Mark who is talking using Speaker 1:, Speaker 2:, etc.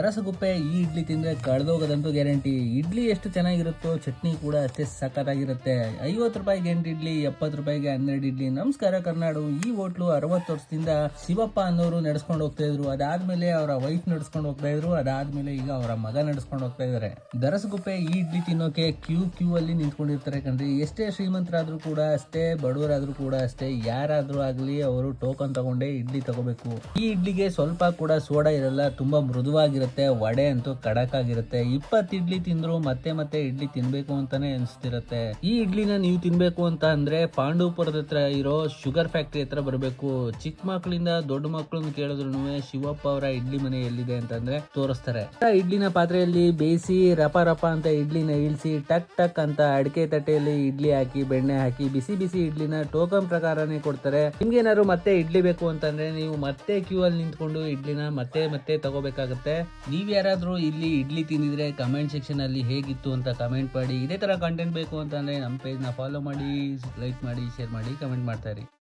Speaker 1: ರಸಗುಪ್ಪೆ ಈ ಇಡ್ಲಿ ತಿಂದ್ರೆ ಕಳೆದೋಗೋದಂತೂ ಗ್ಯಾರಂಟಿ. ಇಡ್ಲಿ ಎಷ್ಟು ಚೆನ್ನಾಗಿರುತ್ತೋ ಚಟ್ನಿ ಕೂಡ ಅಷ್ಟೇ ಸಖತ್ತಾಗಿರುತ್ತೆ. 50 ರೂಪಾಯಿಗೆ 8 ಇಡ್ಲಿ, 70 ರೂಪಾಯಿಗೆ 12 ಇಡ್ಲಿ. ನಮಸ್ಕಾರ ಕರ್ನಾಡು. ಈ ಹೋಟ್ಲು 60 ವರ್ಷದಿಂದ ಶಿವಪ್ಪ ಅನ್ನೋರು ನಡೆಸ್ಕೊಂಡು ಹೋಗ್ತಾ ಇದ್ರು. ಅದಾದ್ಮೇಲೆ ಅವರ ವೈಫ್ ನಡೆಸ್ಕೊಂಡು ಹೋಗ್ತಾ ಇದ್ರು. ಅದಾದ್ಮೇಲೆ ಈಗ ಅವರ ಮಗ ನಡೆಸ್ಕೊಂಡು ಹೋಗ್ತಾ ಇದಾರೆ. ದರಸಗುಪ್ಪೆ ಈ ಇಡ್ಲಿ ತಿನ್ನೋಕೆ ಕ್ಯೂ ಅಲ್ಲಿ ನಿಂತ್ಕೊಂಡಿರ್ತಾರೆ ಕಣ್ರಿ. ಎಷ್ಟೇ ಶ್ರೀಮಂತರಾದ್ರೂ ಕೂಡ ಅಷ್ಟೇ, ಬಡವರಾದ್ರೂ ಕೂಡ ಅಷ್ಟೇ, ಯಾರಾದ್ರೂ ಆಗ್ಲಿ ಅವರು ಟೋಕನ್ ತಗೊಂಡೇ ಇಡ್ಲಿ ತಗೋಬೇಕು. ಈ ಇಡ್ಲಿಗೆ ಸ್ವಲ್ಪ ಕೂಡ ಸೋಡಾ ಇರಲ್ಲ, ತುಂಬಾ ಮೃದುವಾಗಿರುತ್ತೆ. ವಡೆ ಅಂತೂ ಕಡಕ್ ಆಗಿರುತ್ತೆ. 20 ಇಡ್ಲಿ ತಿಂದ್ರು ಮತ್ತೆ ಮತ್ತೆ ಇಡ್ಲಿ ತಿನ್ಬೇಕು ಅಂತಾನೆ ಅನ್ಸ್ತಿರುತ್ತೆ. ಈ ಇಡ್ಲಿನ ನೀವು ತಿನ್ಬೇಕು ಅಂತ ಅಂದ್ರೆ ಪಾಂಡವಪುರದ ಹತ್ರ ಇರೋ ಶುಗರ್ ಫ್ಯಾಕ್ಟರಿ ಹತ್ರ ಬರಬೇಕು. ಚಿಕ್ಕ ಮಕ್ಕಳಿಂದ ದೊಡ್ಡ ಮಕ್ಕಳನ್ನ ಕೇಳಿದ್ರು ಶಿವಪ್ಪ ಅವರ ಇಡ್ಲಿ ಮನೆ ಎಲ್ಲಿದೆ ಅಂತಂದ್ರೆ ತೋರಿಸ್ತಾರೆ. ಇಡ್ಲಿನ ಪಾತ್ರೆಯಲ್ಲಿ ಬೇಯಿಸಿ ರಪ ರಪ ಅಂತ ಇಡ್ಲಿನ ಇಳಿಸಿ ಟಕ್ ಟಕ್ ಅಂತ ಅಡಿಕೆ ತಟ್ಟೆಯಲ್ಲಿ ಇಡ್ಲಿ ಹಾಕಿ ಬೆಣ್ಣೆ ಹಾಕಿ ಬಿಸಿ ಬಿಸಿ ಇಡ್ಲಿನ ಟೋಕನ್ ಪ್ರಕಾರನೇ ಕೊಡ್ತಾರೆ. ನಿಮ್ಗೇನಾದ್ರು ಮತ್ತೆ ಇಡ್ಲಿ ಬೇಕು ಅಂತಂದ್ರೆ ನೀವು ಮತ್ತೆ ಕ್ಯೂ ಅಲ್ಲಿ ನಿಂತ್ಕೊಂಡು ಇಡ್ಲಿನ ಮತ್ತೆ ಮತ್ತೆ ತಗೋಬೇಕಾಗುತ್ತೆ. ನೀವ್ ಯಾರಾದ್ರೂ ಇಲ್ಲಿ ಇಡ್ಲಿ ತಿಂದಿದ್ರೆ ಕಮೆಂಟ್ ಸೆಕ್ಷನ್ ಅಲ್ಲಿ ಹೇಗಿತ್ತು ಅಂತ ಕಮೆಂಟ್ ಮಾಡಿ. ಇದೇ ತರ ಕಂಟೆಂಟ್ ಬೇಕು ಅಂತಂದ್ರೆ ನಮ್ಮ ಪೇಜ್ ನ ಫಾಲೋ ಮಾಡಿ, ಲೈಕ್ ಮಾಡಿ, ಶೇರ್ ಮಾಡಿ, ಕಮೆಂಟ್ ಮಾಡ್ತಾ ಇರಿ.